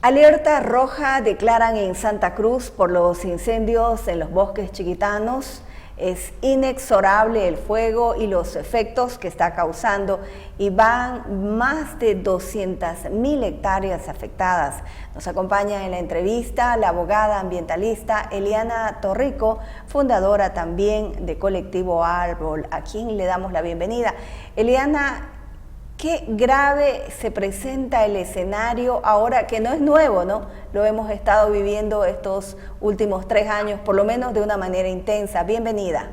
Alerta roja declaran en Santa Cruz por los incendios en los bosques chiquitanos. Es inexorable el fuego y los efectos que está causando y van más de 200.000 hectáreas afectadas. Nos acompaña en la entrevista la abogada ambientalista Eliana Torrico, fundadora también de Colectivo Árbol, a quien le damos la bienvenida. Eliana, qué grave se presenta el escenario ahora, que no es nuevo, ¿no? Lo hemos estado viviendo estos últimos 3 años, por lo menos de una manera intensa. Bienvenida.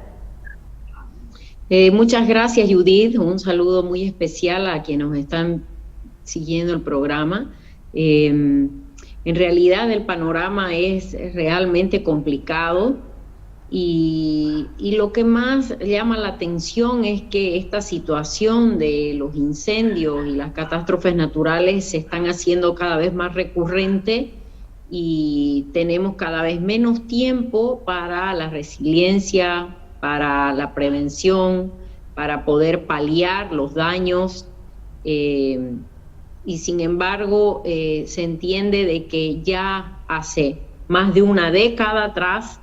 Muchas gracias, Judith. Un saludo muy especial a quienes nos están siguiendo el programa. En realidad el panorama es realmente complicado. Y lo que más llama la atención es que esta situación de los incendios y las catástrofes naturales se están haciendo cada vez más recurrentes y tenemos cada vez menos tiempo para la resiliencia, para la prevención, para poder paliar los daños. Y sin embargo se entiende de que ya hace más de una década atrás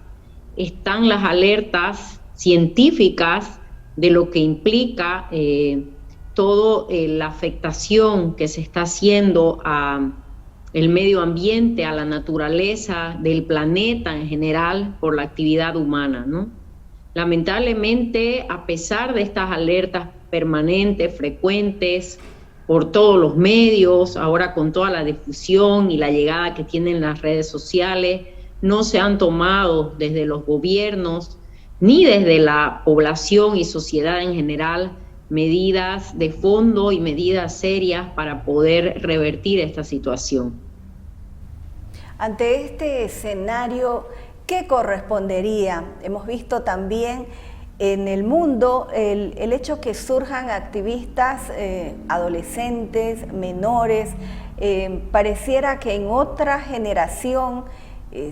están las alertas científicas de lo que implica toda la afectación que se está haciendo al medio ambiente, a la naturaleza del planeta en general por la actividad humana, ¿no? Lamentablemente, a pesar de estas alertas permanentes, frecuentes, por todos los medios, ahora con toda la difusión y la llegada que tienen las redes sociales, no se han tomado desde los gobiernos ni desde la población y sociedad en general medidas de fondo y medidas serias para poder revertir esta situación. Ante este escenario, ¿qué correspondería? Hemos visto también en el mundo el hecho que surjan activistas adolescentes, menores, pareciera que en otra generación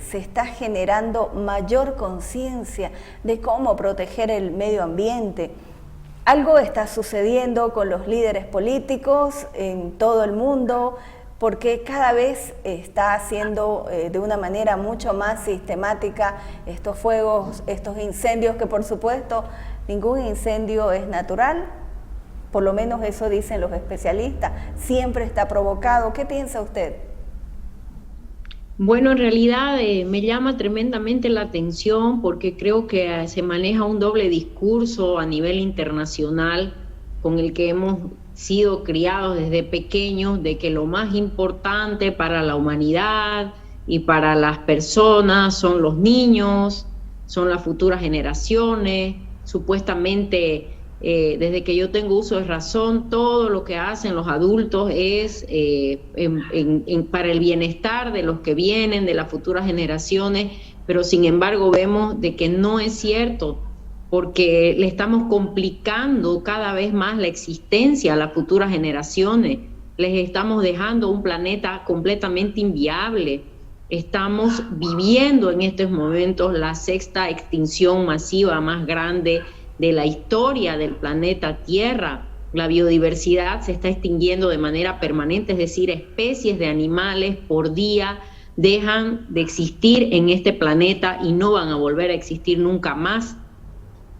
se está generando mayor conciencia de cómo proteger el medio ambiente. Algo está sucediendo con los líderes políticos en todo el mundo, porque cada vez está haciendo de una manera mucho más sistemática estos fuegos, estos incendios, que por supuesto ningún incendio es natural, por lo menos eso dicen los especialistas, siempre está provocado. ¿Qué piensa usted? Bueno, en realidad me llama tremendamente la atención porque creo que se maneja un doble discurso a nivel internacional con el que hemos sido criados desde pequeños, de que lo más importante para la humanidad y para las personas son los niños, son las futuras generaciones. Supuestamente, desde que yo tengo uso de razón, todo lo que hacen los adultos es para el bienestar de los que vienen, de las futuras generaciones, pero sin embargo vemos de que no es cierto, porque le estamos complicando cada vez más la existencia a las futuras generaciones, les estamos dejando un planeta completamente inviable. Estamos viviendo en estos momentos la 6ª extinción masiva más grande de la historia del planeta Tierra. La biodiversidad se está extinguiendo de manera permanente, es decir, especies de animales por día dejan de existir en este planeta y no van a volver a existir nunca más.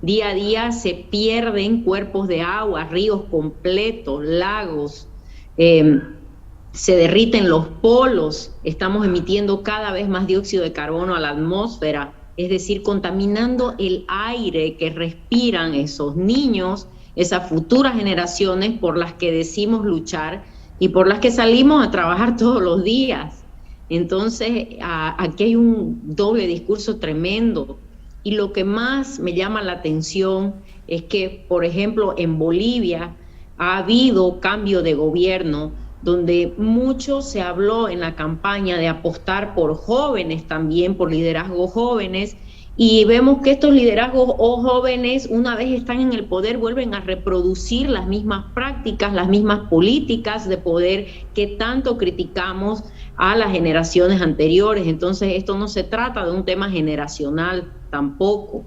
Día a día se pierden cuerpos de agua, ríos completos, lagos, se derriten los polos, estamos emitiendo cada vez más dióxido de carbono a la atmósfera, es decir, contaminando el aire que respiran esos niños, esas futuras generaciones por las que decimos luchar y por las que salimos a trabajar todos los días. Entonces, aquí hay un doble discurso tremendo. Y lo que más me llama la atención es que, por ejemplo, en Bolivia ha habido cambio de gobierno, donde mucho se habló en la campaña de apostar por jóvenes también, por liderazgos jóvenes, y vemos que estos liderazgos jóvenes, una vez están en el poder, vuelven a reproducir las mismas prácticas, las mismas políticas de poder que tanto criticamos a las generaciones anteriores. Entonces esto no se trata de un tema generacional tampoco,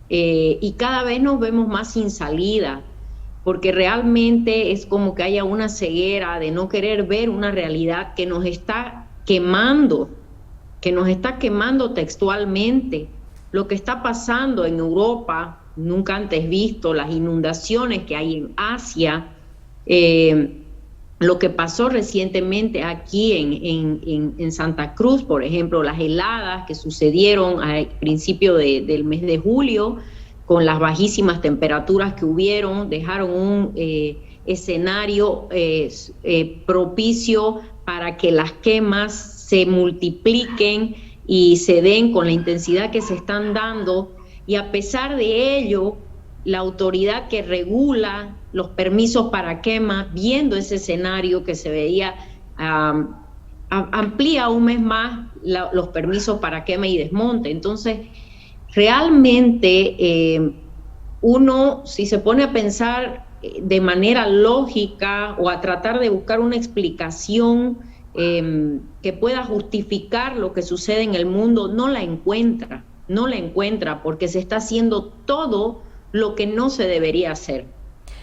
y cada vez nos vemos más sin salida, porque realmente es como que haya una ceguera de no querer ver una realidad que nos está quemando, que nos está quemando textualmente. Lo que está pasando en Europa, nunca antes visto, las inundaciones que hay en Asia, lo que pasó recientemente aquí en Santa Cruz, por ejemplo, las heladas que sucedieron al principio del mes de julio, con las bajísimas temperaturas que hubieron, dejaron un escenario propicio para que las quemas se multipliquen y se den con la intensidad que se están dando, y a pesar de ello, la autoridad que regula los permisos para quema, viendo ese escenario que se veía, amplía un mes más los permisos para quema y desmonte. Entonces, realmente uno, si se pone a pensar de manera lógica o a tratar de buscar una explicación que pueda justificar lo que sucede en el mundo, no la encuentra, porque se está haciendo todo lo que no se debería hacer.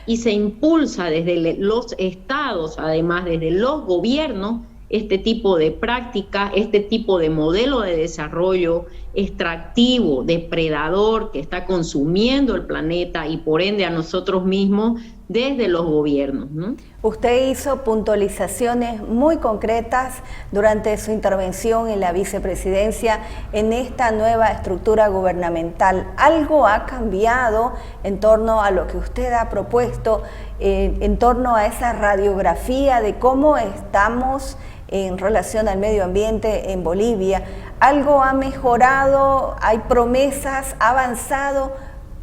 Y se impulsa desde los estados, además desde los gobiernos, este tipo de práctica, este tipo de modelo de desarrollo extractivo, depredador, que está consumiendo el planeta y por ende a nosotros mismos desde los gobiernos, ¿no? Usted hizo puntualizaciones muy concretas durante su intervención en la vicepresidencia en esta nueva estructura gubernamental. ¿Algo ha cambiado en torno a lo que usted ha propuesto, en torno a esa radiografía de cómo estamos en relación al medio ambiente en Bolivia? ¿Algo ha mejorado? ¿Hay promesas? ¿Ha avanzado?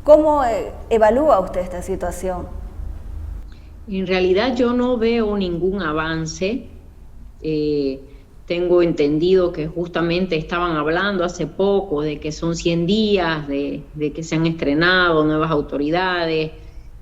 ¿Cómo evalúa usted esta situación? En realidad yo no veo ningún avance. Tengo entendido que justamente estaban hablando hace poco de que son 100 días, de que se han estrenado nuevas autoridades,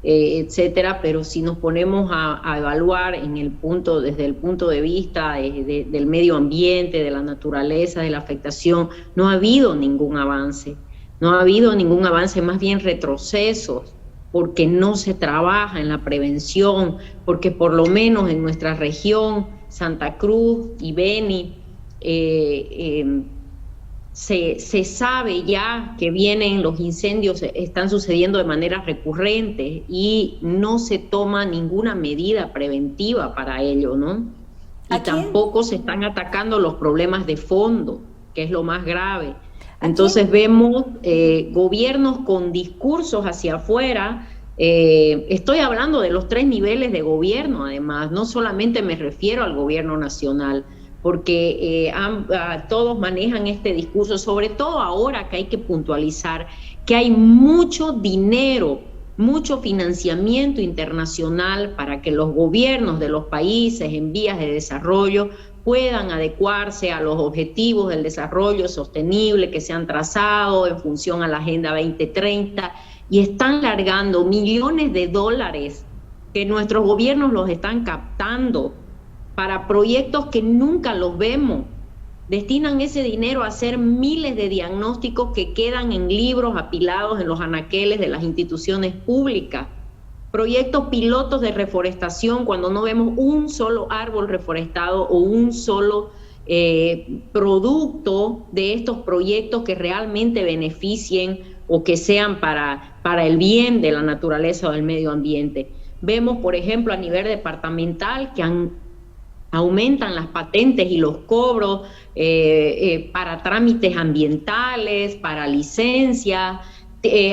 etcétera, pero si nos ponemos a evaluar desde el punto de vista del medio ambiente, de la naturaleza, de la afectación, no ha habido ningún avance. No ha habido ningún avance, más bien retrocesos, porque no se trabaja en la prevención, porque por lo menos en nuestra región, Santa Cruz y Beni, se sabe ya que vienen los incendios, están sucediendo de manera recurrente y no se toma ninguna medida preventiva para ello, ¿no? Y tampoco se están atacando los problemas de fondo, que es lo más grave. Entonces vemos gobiernos con discursos hacia afuera. Estoy hablando de los 3 niveles de gobierno, además, no solamente me refiero al gobierno nacional, porque todos manejan este discurso, sobre todo ahora que hay que puntualizar que hay mucho dinero, mucho financiamiento internacional para que los gobiernos de los países en vías de desarrollo puedan adecuarse a los objetivos del desarrollo sostenible que se han trazado en función a la Agenda 2030, y están largando millones de dólares que nuestros gobiernos los están captando para proyectos que nunca los vemos. Destinan ese dinero a hacer miles de diagnósticos que quedan en libros apilados en los anaqueles de las instituciones públicas. Proyectos pilotos de reforestación cuando no vemos un solo árbol reforestado o un solo producto de estos proyectos que realmente beneficien o que sean para el bien de la naturaleza o del medio ambiente. Vemos, por ejemplo, a nivel departamental que aumentan las patentes y los cobros para trámites ambientales, para licencias.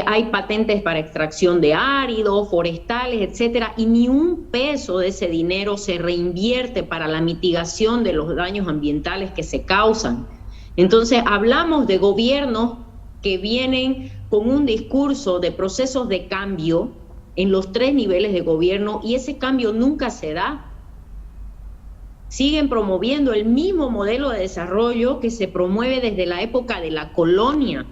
Hay patentes para extracción de áridos, forestales, etcétera, y ni un peso de ese dinero se reinvierte para la mitigación de los daños ambientales que se causan. Entonces, hablamos de gobiernos que vienen con un discurso de procesos de cambio en los 3 niveles de gobierno, y ese cambio nunca se da. Siguen promoviendo el mismo modelo de desarrollo que se promueve desde la época de la colonia,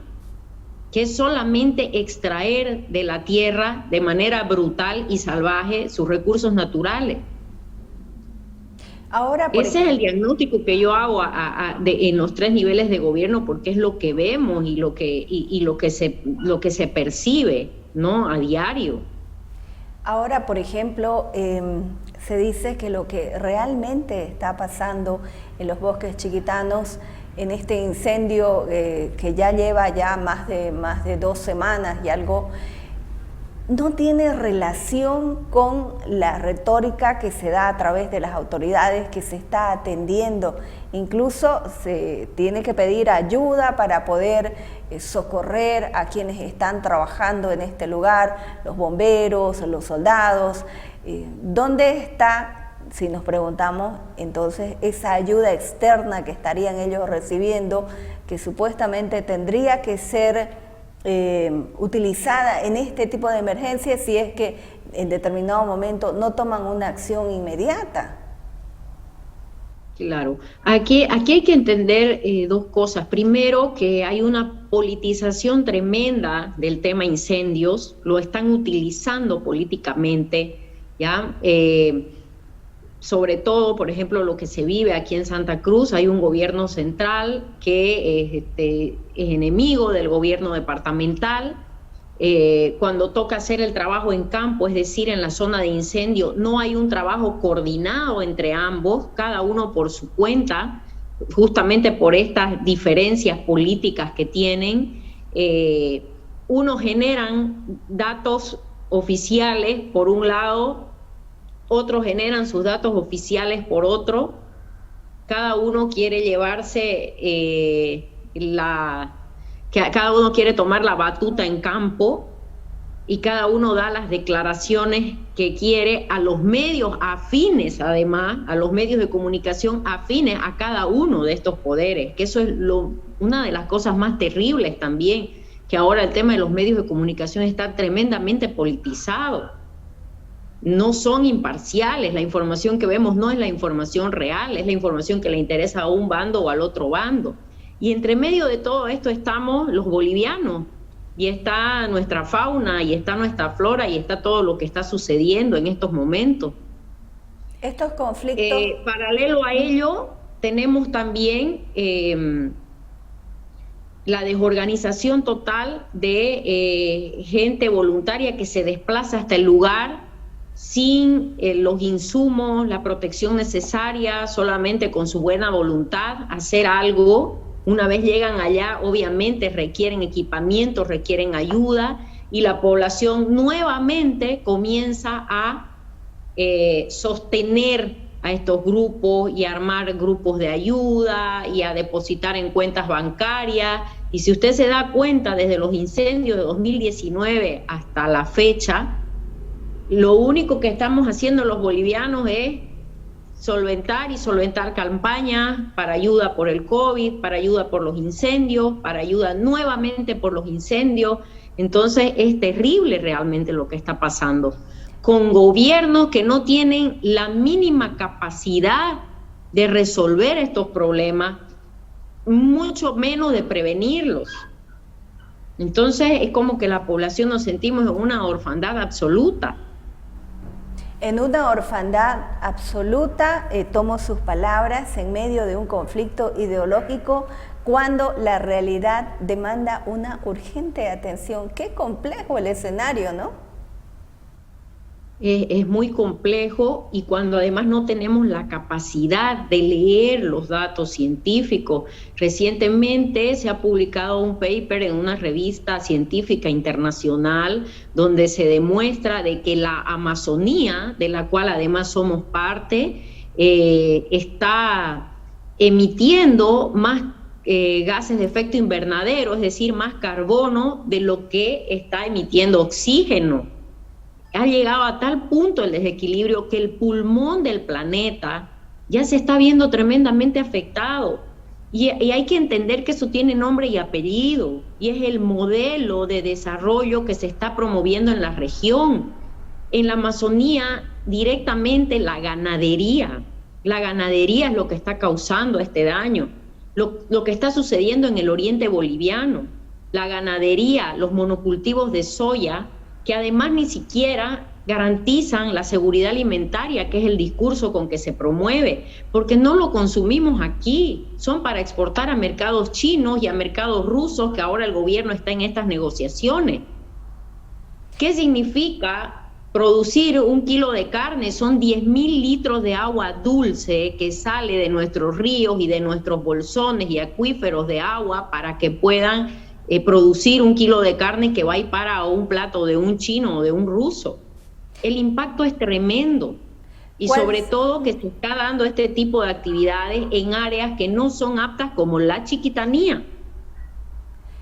que es solamente extraer de la tierra de manera brutal y salvaje sus recursos naturales. Ahora, ese es el diagnóstico que yo hago en los 3 niveles de gobierno, porque es lo que vemos y lo que se percibe, ¿no?, a diario. Ahora, por ejemplo, se dice que lo que realmente está pasando en los bosques chiquitanos, en este incendio que ya lleva ya más de 2 semanas y algo, no tiene relación con la retórica que se da a través de las autoridades, que se está atendiendo. Incluso se tiene que pedir ayuda para poder socorrer a quienes están trabajando en este lugar, los bomberos, los soldados. ¿Dónde está, si nos preguntamos, entonces esa ayuda externa que estarían ellos recibiendo, que supuestamente tendría que ser utilizada en este tipo de emergencias si es que en determinado momento no toman una acción inmediata? Claro, aquí hay que entender 2 cosas. Primero, que hay una politización tremenda del tema incendios, lo están utilizando políticamente, ¿ya? Sobre todo, por ejemplo, lo que se vive aquí en Santa Cruz, hay un gobierno central que es enemigo del gobierno departamental. Cuando toca hacer el trabajo en campo, es decir, en la zona de incendio, no hay un trabajo coordinado entre ambos, cada uno por su cuenta, justamente por estas diferencias políticas que tienen. Unos generan datos oficiales por un lado, otros generan sus datos oficiales por otro. Cada uno quiere llevarse cada uno quiere tomar la batuta en campo y cada uno da las declaraciones que quiere a los medios afines, además, a los medios de comunicación afines a cada uno de estos poderes, que eso es una de las cosas más terribles también, que ahora el tema de los medios de comunicación está tremendamente politizado. No son imparciales, la información que vemos no es la información real, es la información que le interesa a un bando o al otro bando. Y entre medio de todo esto estamos los bolivianos, y está nuestra fauna, y está nuestra flora, y está todo lo que está sucediendo en estos momentos. Estos conflictos... Paralelo a ello, tenemos también la desorganización total de gente voluntaria que se desplaza hasta el lugar sin los insumos, la protección necesaria, solamente con su buena voluntad, hacer algo. Una vez llegan allá, obviamente requieren equipamiento, requieren ayuda, y la población nuevamente comienza a sostener a estos grupos y a armar grupos de ayuda y a depositar en cuentas bancarias. Y si usted se da cuenta, desde los incendios de 2019 hasta la fecha, lo único que estamos haciendo los bolivianos es solventar campañas para ayuda por el COVID, para ayuda por los incendios, para ayuda nuevamente por los incendios. Entonces es terrible realmente lo que está pasando, con gobiernos que no tienen la mínima capacidad de resolver estos problemas, mucho menos de prevenirlos. Entonces es como que la población nos sentimos en una orfandad absoluta. En una orfandad absoluta, tomo sus palabras, en medio de un conflicto ideológico, cuando la realidad demanda una urgente atención. Qué complejo el escenario, ¿no? Es muy complejo, y cuando además no tenemos la capacidad de leer los datos científicos. Recientemente se ha publicado un paper en una revista científica internacional donde se demuestra de que la Amazonía, de la cual además somos parte, está emitiendo más gases de efecto invernadero, es decir, más carbono de lo que está emitiendo oxígeno. Ha llegado a tal punto el desequilibrio que el pulmón del planeta ya se está viendo tremendamente afectado. Y hay que entender que eso tiene nombre y apellido, y es el modelo de desarrollo que se está promoviendo en la región. En la Amazonía, directamente la ganadería es lo que está causando este daño. Lo que está sucediendo en el oriente boliviano, la ganadería, los monocultivos de soya, que además ni siquiera garantizan la seguridad alimentaria, que es el discurso con que se promueve, porque no lo consumimos aquí, son para exportar a mercados chinos y a mercados rusos, que ahora el gobierno está en estas negociaciones. ¿Qué significa producir 1 kilo de carne son 10.000 litros de agua dulce que sale de nuestros ríos y de nuestros bolsones y acuíferos de agua para que puedan producir 1 kilo de carne que va a ir para un plato de un chino o de un ruso. El impacto es tremendo. Y sobre todo que se está dando este tipo de actividades en áreas que no son aptas, como la Chiquitanía.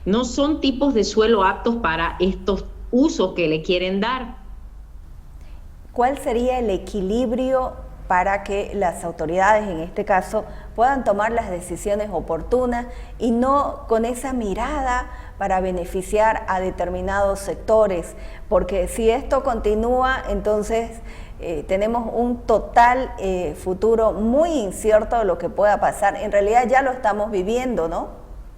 No son tipos de suelo aptos para estos usos que le quieren dar. ¿Cuál sería el equilibrio para que las autoridades, en este caso, puedan tomar las decisiones oportunas y no con esa mirada para beneficiar a determinados sectores? Porque si esto continúa, entonces tenemos un total futuro muy incierto de lo que pueda pasar. En realidad ya lo estamos viviendo, ¿no?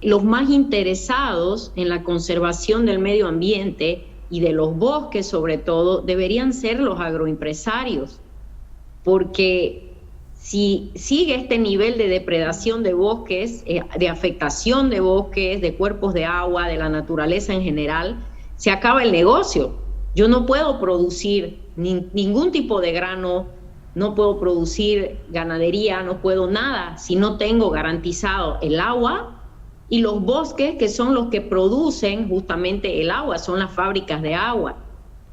Los más interesados en la conservación del medio ambiente y de los bosques sobre todo, deberían ser los agroempresarios, porque si sigue este nivel de depredación de bosques, de afectación de bosques, de cuerpos de agua, de la naturaleza en general, se acaba el negocio. Yo no puedo producir ningún tipo de grano, no puedo producir ganadería, no puedo nada si no tengo garantizado el agua. Y los bosques, que son los que producen justamente el agua, son las fábricas de agua.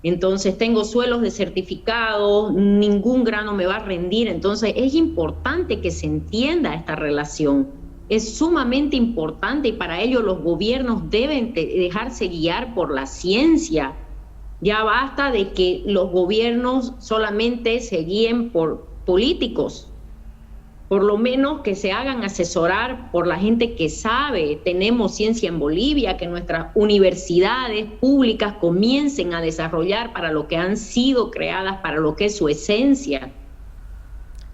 Entonces tengo suelos desertificados, ningún grano me va a rendir. Entonces es importante que se entienda esta relación. Es sumamente importante y para ello los gobiernos deben dejarse guiar por la ciencia. Ya basta de que los gobiernos solamente se guíen por políticos. Por lo menos que se hagan asesorar por la gente que sabe. Tenemos ciencia en Bolivia, que nuestras universidades públicas comiencen a desarrollar para lo que han sido creadas, para lo que es su esencia.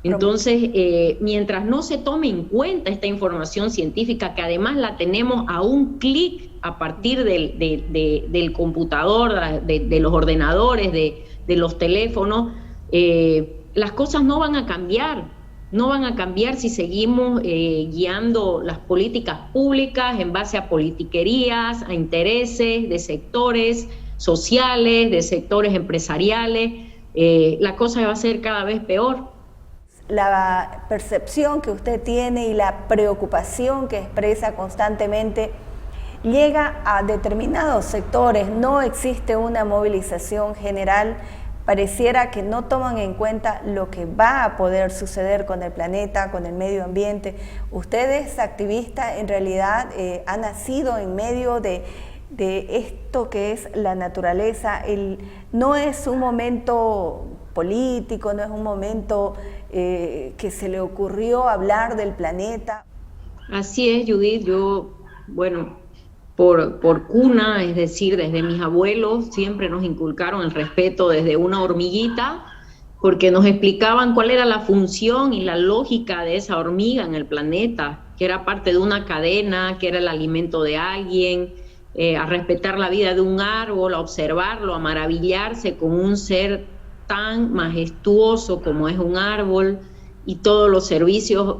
Entonces, mientras no se tome en cuenta esta información científica, que además la tenemos a un clic a partir del computador, de los ordenadores, de los teléfonos, las cosas no van a cambiar. No van a cambiar si seguimos guiando las políticas públicas en base a politiquerías, a intereses de sectores sociales, de sectores empresariales. La cosa va a ser cada vez peor. La percepción que usted tiene y la preocupación que expresa constantemente llega a determinados sectores. No existe una movilización general. Pareciera que no toman en cuenta lo que va a poder suceder con el planeta, con el medio ambiente. Ustedes, activistas, en realidad han nacido en medio de esto que es la naturaleza. No es un momento político, no es un momento que se le ocurrió hablar del planeta. Así es, Judith. Yo, bueno, por cuna, es decir, desde mis abuelos siempre nos inculcaron el respeto desde una hormiguita, porque nos explicaban cuál era la función y la lógica de esa hormiga en el planeta, que era parte de una cadena, que era el alimento de alguien, a respetar la vida de un árbol, a observarlo, a maravillarse con un ser tan majestuoso como es un árbol y todos los servicios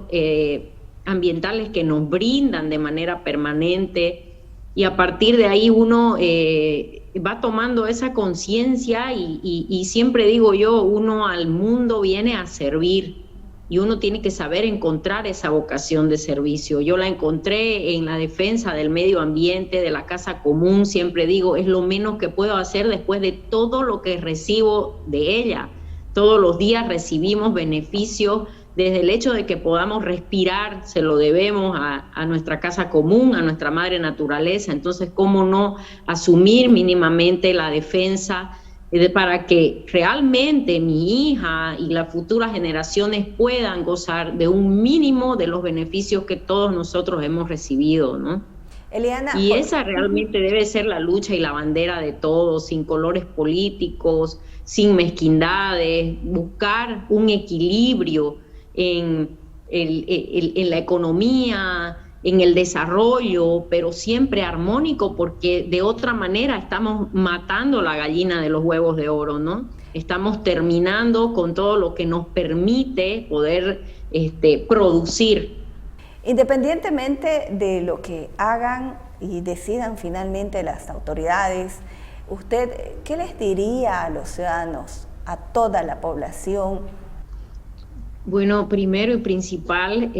ambientales que nos brindan de manera permanente. Y a partir de ahí uno va tomando esa conciencia y siempre digo yo, uno al mundo viene a servir y uno tiene que saber encontrar esa vocación de servicio. Yo la encontré en la defensa del medio ambiente, de la casa común. Siempre digo, es lo menos que puedo hacer después de todo lo que recibo de ella. Todos los días recibimos beneficios. Desde el hecho de que podamos respirar, se lo debemos a nuestra casa común, a nuestra madre naturaleza. Entonces, ¿cómo no asumir mínimamente la defensa para que realmente mi hija y las futuras generaciones puedan gozar de un mínimo de los beneficios que todos nosotros hemos recibido, ¿no? Eliana, y esa realmente debe ser la lucha y la bandera de todos, sin colores políticos, sin mezquindades, buscar un equilibrio en la economía, en el desarrollo, pero siempre armónico, porque de otra manera estamos matando la gallina de los huevos de oro, ¿no? Estamos terminando con todo lo que nos permite poder producir. Independientemente de lo que hagan y decidan finalmente las autoridades, ¿Usted qué les diría a los ciudadanos, a toda la población? Bueno, primero y principal,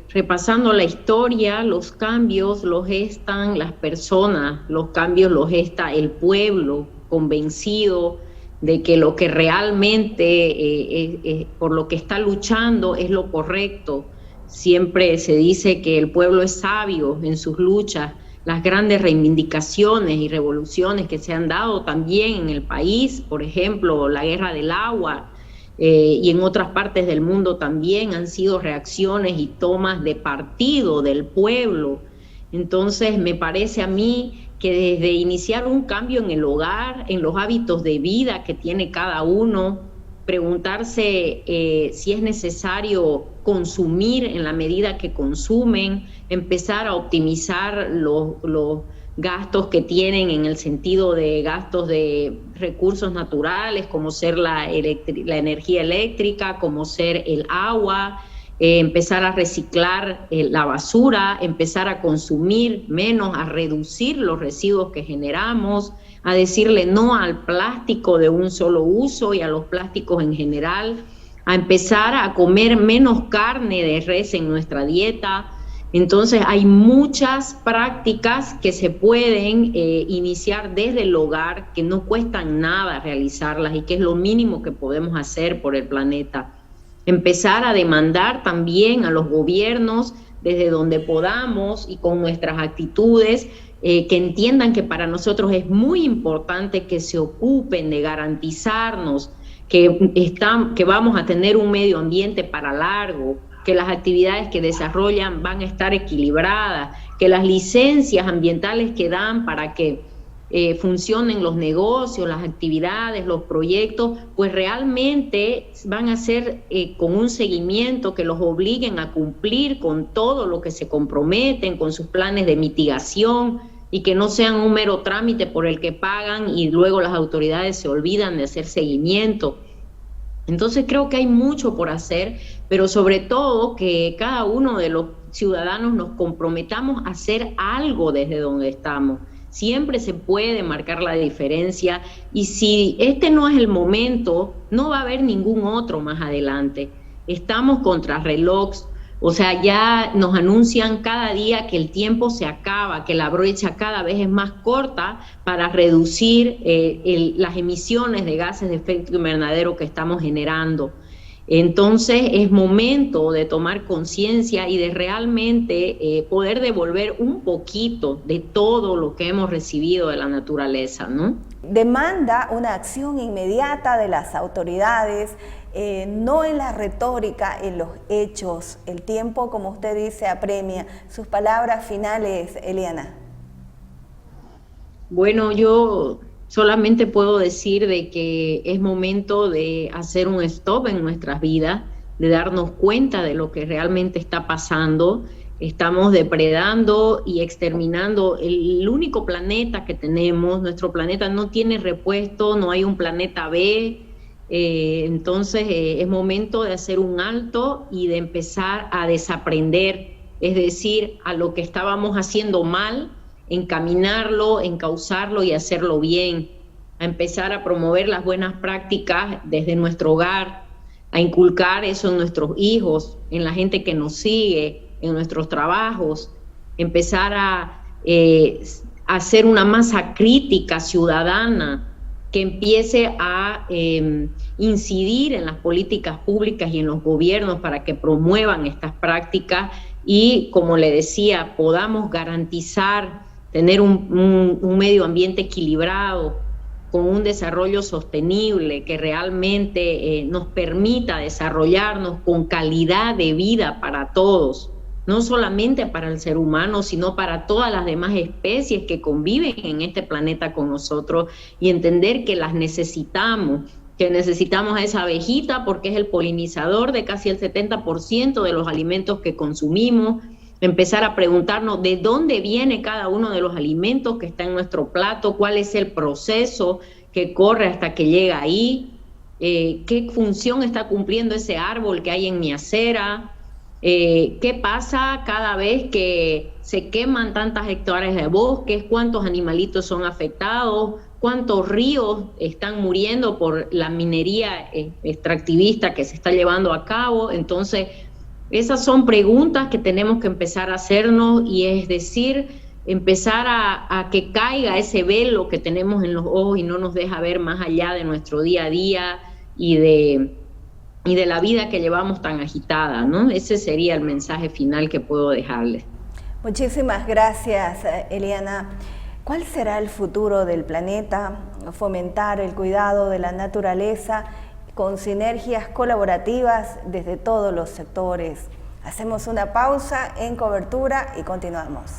repasando la historia, los cambios los gestan las personas, los cambios los gesta el pueblo, convencido de que lo que realmente por lo que está luchando es lo correcto. Siempre se dice que el pueblo es sabio en sus luchas. Las grandes reivindicaciones y revoluciones que se han dado también en el país, por ejemplo, la guerra del agua, y en otras partes del mundo también han sido reacciones y tomas de partido del pueblo. Entonces me parece a mí que desde iniciar un cambio en el hogar, en los hábitos de vida que tiene cada uno, preguntarse si es necesario consumir en la medida que consumen, empezar a optimizar los gastos que tienen en el sentido de gastos de recursos naturales, como ser la energía eléctrica, como ser el agua, empezar a reciclar la basura, empezar a consumir menos, a reducir los residuos que generamos, a decirle no al plástico de un solo uso y a los plásticos en general, a empezar a comer menos carne de res en nuestra dieta. Entonces hay muchas prácticas que se pueden iniciar desde el hogar, que no cuestan nada realizarlas y que es lo mínimo que podemos hacer por el planeta. Empezar a demandar también a los gobiernos desde donde podamos y con nuestras actitudes, que entiendan que para nosotros es muy importante que se ocupen de garantizarnos que vamos a tener un medio ambiente para largo, que las actividades que desarrollan van a estar equilibradas, que las licencias ambientales que dan para que funcionen los negocios, las actividades, los proyectos, pues realmente van a ser con un seguimiento que los obliguen a cumplir con todo lo que se comprometen, con sus planes de mitigación, y que no sean un mero trámite por el que pagan y luego las autoridades se olvidan de hacer seguimiento. Entonces creo que hay mucho por hacer, pero sobre todo que cada uno de los ciudadanos nos comprometamos a hacer algo desde donde estamos. Siempre se puede marcar la diferencia, y si este no es el momento, no va a haber ningún otro más adelante. Estamos contra reloj, o sea, ya nos anuncian cada día que el tiempo se acaba, que la brecha cada vez es más corta para reducir las emisiones de gases de efecto invernadero que estamos generando. Entonces es momento de tomar conciencia y de realmente poder devolver un poquito de todo lo que hemos recibido de la naturaleza, ¿no? Demanda una acción inmediata de las autoridades, no en la retórica, en los hechos. El tiempo, como usted dice, apremia. Sus palabras finales, Eliana. Bueno, yo solamente puedo decir de que es momento de hacer un stop en nuestras vidas, de darnos cuenta de lo que realmente está pasando. Estamos depredando y exterminando el único planeta que tenemos. Nuestro planeta no tiene repuesto, no hay un planeta B. Entonces es momento de hacer un alto y de empezar a desaprender, es decir, a lo que estábamos haciendo mal, encaminarlo, encauzarlo y hacerlo bien, a empezar a promover las buenas prácticas desde nuestro hogar, a inculcar eso en nuestros hijos, en la gente que nos sigue, en nuestros trabajos, empezar a hacer una masa crítica ciudadana que empiece a incidir en las políticas públicas y en los gobiernos para que promuevan estas prácticas y, como le decía, podamos garantizar tener un medio ambiente equilibrado, con un desarrollo sostenible que realmente nos permita desarrollarnos con calidad de vida para todos, no solamente para el ser humano, sino para todas las demás especies que conviven en este planeta con nosotros, y entender que las necesitamos, que necesitamos a esa abejita porque es el polinizador de casi el 70% de los alimentos que consumimos. Empezar a preguntarnos de dónde viene cada uno de los alimentos que está en nuestro plato, cuál es el proceso que corre hasta que llega ahí, qué función está cumpliendo ese árbol que hay en mi acera, qué pasa cada vez que se queman tantas hectáreas de bosques, cuántos animalitos son afectados, cuántos ríos están muriendo por la minería extractivista que se está llevando a cabo. Entonces, esas son preguntas que tenemos que empezar a hacernos, y es decir, empezar a que caiga ese velo que tenemos en los ojos y no nos deja ver más allá de nuestro día a día y de la vida que llevamos tan agitada, ¿no? Ese sería el mensaje final que puedo dejarles. Muchísimas gracias, Eliana. ¿Cuál será el futuro del planeta? Fomentar el cuidado de la naturaleza con sinergias colaborativas desde todos los sectores. Hacemos una pausa en Cobertura y continuamos.